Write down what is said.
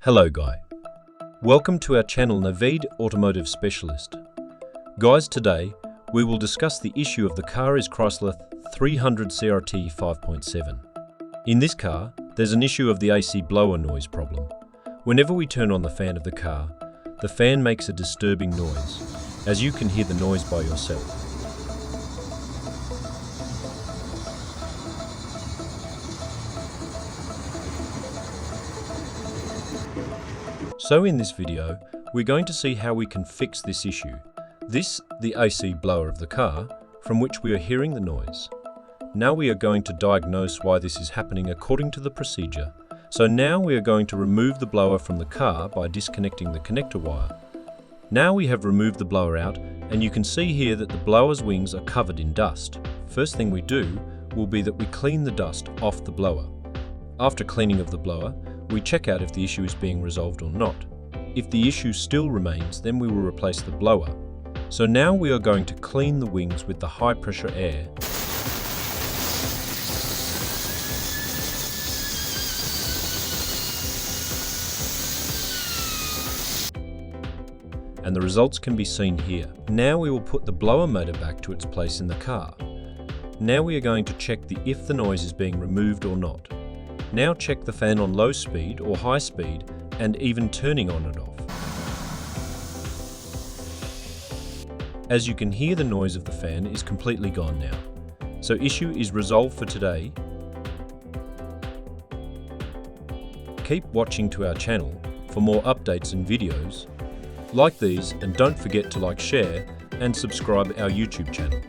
Hello Guy. Welcome to our channel Naveed Automotive Specialist. Guys, today we will discuss the issue of the car is Chrysler 300 CRT 5.7. In this car, there's an issue of the AC blower noise problem. Whenever we turn on the fan of the car, the fan makes a disturbing noise, as you can hear the noise by yourself. So in this video, we're going to see how we can fix this issue. This, the AC blower of the car, from which we are hearing the noise. Now we are going to diagnose why this is happening according to the procedure. So now we are going to remove the blower from the car by disconnecting the connector wire. Now we have removed the blower out, and you can see here that the blower's wings are covered in dust. First thing we do will be that we clean the dust off the blower. After cleaning of the blower, we check out if the issue is being resolved or not. If the issue still remains, then we will replace the blower. So now we are going to clean the wings with the high pressure air. And the results can be seen here. Now we will put the blower motor back to its place in the car. Now we are going to check if the noise is being removed or not. Now check the fan on low speed or high speed and even turning on and off. As you can hear, the noise of the fan is completely gone now. So issue is resolved for today. Keep watching to our channel for more updates and videos like these, and don't forget to like, share and subscribe our YouTube channel.